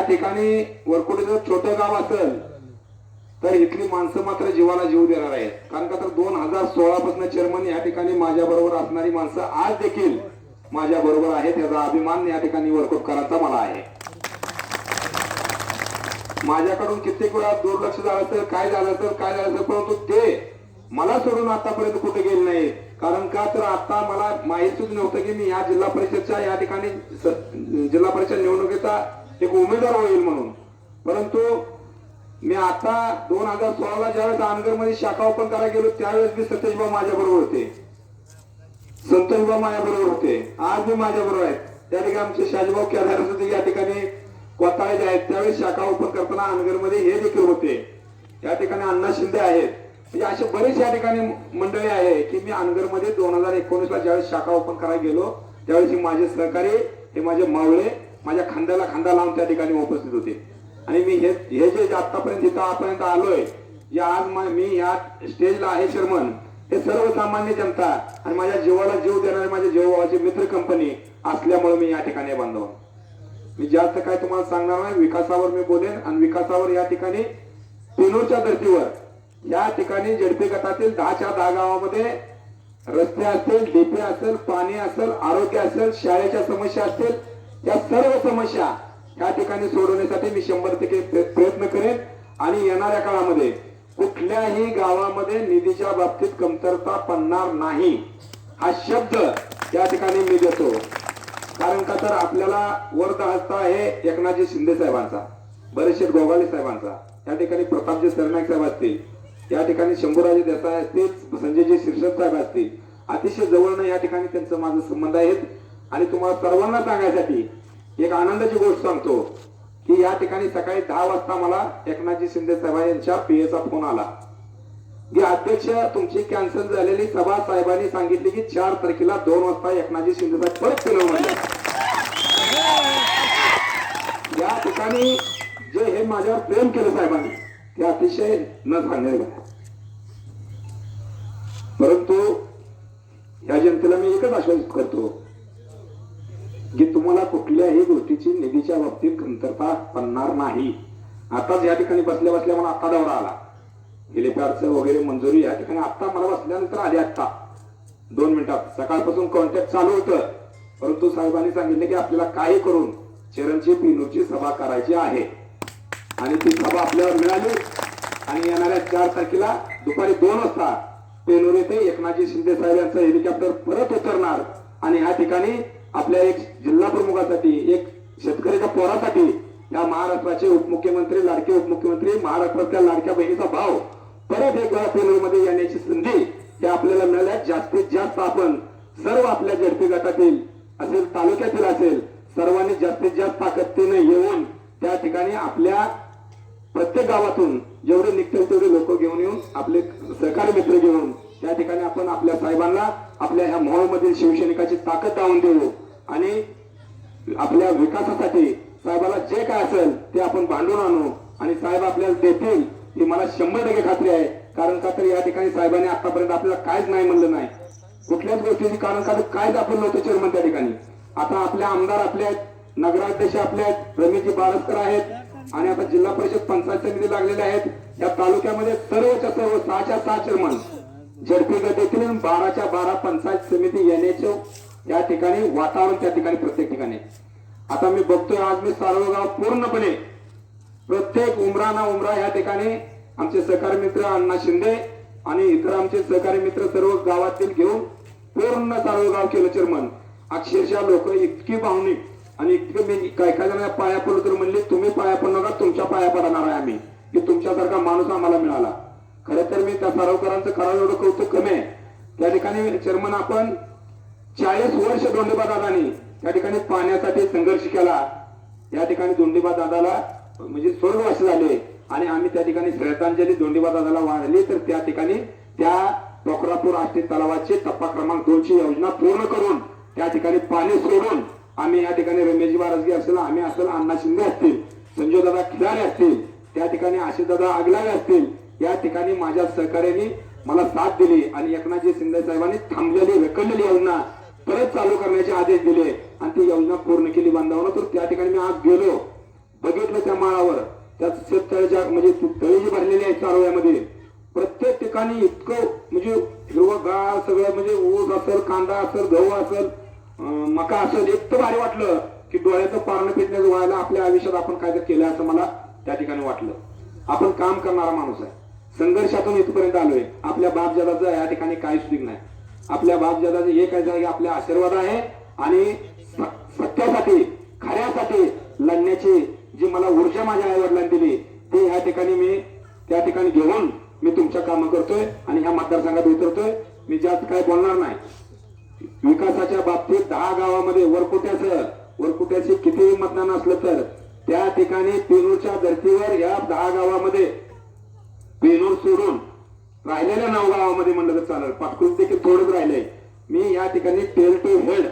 ठिकाणी वरकुटे जर छोटं गाव असेल तर इथली माणसं मात्र जीवाला जीव देणार आहेत. कारण का तर 2016 पासून चेअरमन या ठिकाणी माझ्या बरोबर असणारी माणसं आज देखील माझ्या बरोबर आहेत. याचा अभिमान या ठिकाणी वरकुटकरांचा मला आहे. माझ्याकडून कित्येक वेळा दुर्लक्ष झालं तर काय झालं परंतु ते मला सोडून आतापर्यंत कुठे गेले नाही. कारण का तर आता मला माहितीच नव्हतं की मी या जिल्हा परिषदच्या या ठिकाणी जिल्हा परिषद निवडणुकीचा एक उमेदवार होईल म्हणून. परंतु मी आता 2016ला ज्यावेळेस अनगर मध्ये शाखा ओपन करायला गेलो त्यावेळेस मी सतेजभाऊ माझ्या बरोबर होते, संतोषभाऊ माझ्या बरोबर होते, आज मी माझ्या बरोबर आहेत. त्या ठिकाणी आमचे शाजीभाऊ केदार होते या ठिकाणी कोताळे जे आहेत त्यावेळेस शाखा ओपन करताना अनगर मध्ये हे देखील होते. या ठिकाणी अण्णा शिंदे आहेत. म्हणजे असे बरेच या ठिकाणी मंडळी आहे की मी अनगर मध्ये 2019ला ज्यावेळेस शाखा ओपन करायला गेलो त्यावेळेस माझे सहकारी हे माझे मावळे माझ्या खांद्याला खांदा लावून त्या ठिकाणी उपस्थित होते. आणि मी हे जे आतापर्यंत इथं आपर्यंत आलोय या आज मी या स्टेजला आहे चेअरमन, हे सर्वसामान्य जनता आणि माझ्या जीवाला जीव देणारे माझे जीवाचे मित्र कंपनी असल्यामुळे मी या ठिकाणी बांधव. मी जास्त काय तुम्हाला सांगणार नाही, विकासावर मी बोलेन. आणि विकासावर या ठिकाणी पेनूरच्या धर्तीवर या ठिकाणी झडपी गटातील 10च्या 10 गावामध्ये रस्ते असतील, डीपी असेल, पाणी असेल, आरोग्य असेल, शाळेच्या समस्या असतील, या सर्व समस्या या ठिकाणी सोडवण्यासाठी मी 100% प्रयत्न करेन. आणि येणाऱ्या काळामध्ये कुठल्याही गावामध्ये निधीच्या बाबतीत कमतरता पडणार नाही हा शब्द या ठिकाणी मी देतो. कारण का तर आपल्याला वरदा हस्ता आहे एकनाथजी शिंदे साहेबांचा, बरेचशे गोगाले साहेबांचा, या ठिकाणी प्रतापजी सरनाईक साहेब असतील, या ठिकाणी शंभूराजे देसाई असतील, संजयजी शिरसाट साहेब असतील. अतिशय जवळनं या ठिकाणी त्यांचं माझं संबंध आहेत. आणि तुम्हाला सर्वांना सांगायसाठी एक आनंदाची गोष्ट सांगतो की या ठिकाणी सकाळी 10 वाजता मला एकनाथजी शिंदे साहेब यांच्या पीएचा फोन आला की अध्यक्ष तुमची कॅन्सल झालेली सभा साहेबांनी सांगितली की 4 तारखेला 2 वाजता एकनाथजी शिंदे साहेब परत फिरवणार. या ठिकाणी जे हे माझ्यावर प्रेम केलं साहेबांनी ते अतिशय न सांगण्यात. परंतु या जनतेला मी एकच आश्वासित करतो की तुम्हाला कुठल्याही गोष्टीची निधीच्या बाबतीत कमतरता पडणार नाही. आताच या ठिकाणी बसल्या बसल्या मला आता दौरा आला, हेलिपॅडचं वगैरे मंजुरी या ठिकाणी आता मला बसल्यानंतर आली. आता 2 मिनिटात सकाळपासून कॉन्टॅक्ट चालू होतं. परंतु साहेबांनी सांगितले की आपल्याला काही करून चरणची पेनूरची सभा करायची आहे आणि ती सभा आपल्याला मिळाली. आणि येणाऱ्या 4 तारखेला दुपारी 2 वाजता पेनूर येथे एकनाथजी शिंदे साहेब यांचं हेलिकॉप्टर परत उतरणार. आणि या ठिकाणी आपल्या एक जिल्हा प्रमुखासाठी, एक शेतकऱ्याच्या पोरासाठी या महाराष्ट्राचे उपमुख्यमंत्री, लाडके उपमुख्यमंत्री, महाराष्ट्रातल्या लाडक्या बहिणीचा भाव परत एक वेळा पेनूरमध्ये येण्याची संधी हे आपल्याला मिळाल्या. जास्तीत जास्त आपण सर्व आपल्या झडपी गटातील असेल, तालुक्यातील असेल, सर्वांनी जास्तीत जास्त ताकदीने येऊन त्या ठिकाणी आपल्या प्रत्येक गावातून जेवढे निघतील तेवढे लोक घेऊन येऊन आपले सहकारी मित्र घेऊन त्या ठिकाणी आपण आपल्या साहेबांना आपल्या ह्या मोहोळमधील शिवसैनिकाची ताकद दावून देऊ. आणि आपल्या विकासासाठी साहेबाला जे काय असेल ते आपण भांडून आणू आणि साहेब आपल्याला देतील ही मला 100% खात्री आहे. कारण का तर या ठिकाणी साहेबांनी आतापर्यंत आपल्याला काहीच नाही म्हणलं नाही कुठल्याच गोष्टीची. कारण का काहीच आपण नव्हतं चेअरमन त्या ठिकाणी. आता आपले आमदार आपले आहेत, नगराध्यक्ष आपले आहेत, रमेशजी बारसकर आहेत आणि आता जिल्हा परिषद पंचायत समिती लागलेले आहेत. या तालुक्यामध्ये सर्वच्या सर्व 6च्या 6 चेअरमन झडपी गटातील 12च्या 12 पंचायत समिती येण्याचे या ठिकाणी वातावरण त्या ठिकाणी प्रत्येक ठिकाणी. आता मी बघतोय आज मी सारवगाव पूर्णपणे प्रत्येक उमरा ना उमरा या ठिकाणी आमचे सहकारी मित्र अण्णा शिंदे आणि इतर आमचे सहकारी मित्र सर्व गावातील घेऊन पूर्ण सारवगाव केलं चेअरमन. अक्षरशः लोक इतकी भावनिक आणि इतके मी काय जणांना पाया पडलो तर म्हणले तुम्ही पाया पडू नका, तुमच्या पाया पडणार आहे आम्ही की तुमच्यासारखा माणूस आम्हाला मिळाला. खरं तर मी त्या सारवकरांचं करावं एवढं कौतुक कमी आहे. त्या ठिकाणी चेअरमन आपण 40 वर्ष दोंडीबा दादानी त्या ठिकाणी पाण्यासाठी संघर्ष केला. या ठिकाणी दोंडीबा दादाला म्हणजे स्वर्गवासी झाले आणि आम्ही त्या ठिकाणी श्रद्धांजली दोंडीबा दादाला वाढली. तर त्या ठिकाणी त्या टोकरापूर आष्टी तलावाची टप्पा क्रमांक 2 ची योजना पूर्ण करून त्या ठिकाणी पाणी सोडून आम्ही या ठिकाणी रमेशजी बारसगी असेल, आम्ही असेल, अण्णा शिंदे असतील, संजय दादा खिलारे असतील, त्या ठिकाणी आशिष दादा आगलावे असतील, या ठिकाणी माझ्या सहकार्याने मला साथ दिली आणि एकनाथजी शिंदे साहेबांनी थांबलेली रखडलेली योजना परत चालू करण्याचे आदेश दिले आणि ती योजना पूर्ण केली बांधवांना. तर त्या ठिकाणी मी आज गेलो, बघितलं नदीच्या माळावर त्या शेततळ्याच्या म्हणजे तळी जी भरलेली आहे चारोळ्यामध्ये प्रत्येक ठिकाणी इतकं म्हणजे हिरवगार सगळं म्हणजे ऊस असेल, कांदा असेल, गहू असेल, मका असेल, इतकं भारी वाटलं की डोळ्याचं पारणं फिटण्याचं व्हायला आपल्या आयुष्यात आपण काय तर केलं असं मला त्या ठिकाणी वाटलं. आपण काम करणारा माणूस आहे, संघर्षातून इथपर्यंत आलोय. आपल्या बापजादाचं या ठिकाणी काही सुद्धा नाही. आपल्या बापजादाचं एक आहे की आपल्या आशीर्वाद आहे आणि सत्यासाठी खऱ्यासाठी लढण्याची जी मला ऊर्जा माझ्या आई वडिलांनी दिली ते या ठिकाणी मी त्या ठिकाणी घेऊन मी तुमच्या कामं करतोय आणि ह्या मतदारसंघात उतरतोय. मी जास्त काय बोलणार नाही. विकासाच्या बाबतीत 10 गावामध्ये वरकुट्याचे किती मतदान असलं तर त्या ठिकाणी पेनूरच्या धर्तीवर या 10 गावामध्ये पेनूर सोडून राहिलेल्या 9 गावामध्ये म्हणलं तर चालेल, पाटकुल देखील थोडंच राहिलंय. मी या ठिकाणी टेल टू हेड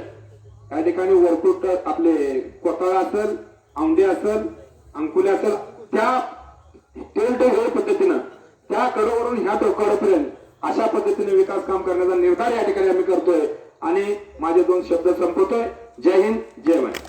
या ठिकाणी वरकुट आपले कोताळा असेल, औंढे असेल, अंकुले असेल, त्या टेल टू हेड पद्धतीनं त्या कडवरून ह्या कडपर्यंत अशा पद्धतीने विकास काम करण्याचा निर्धार या ठिकाणी आम्ही करतोय आणि माझे 2 शब्द संपवतोय. जय हिंद, जय महाराष्ट्र.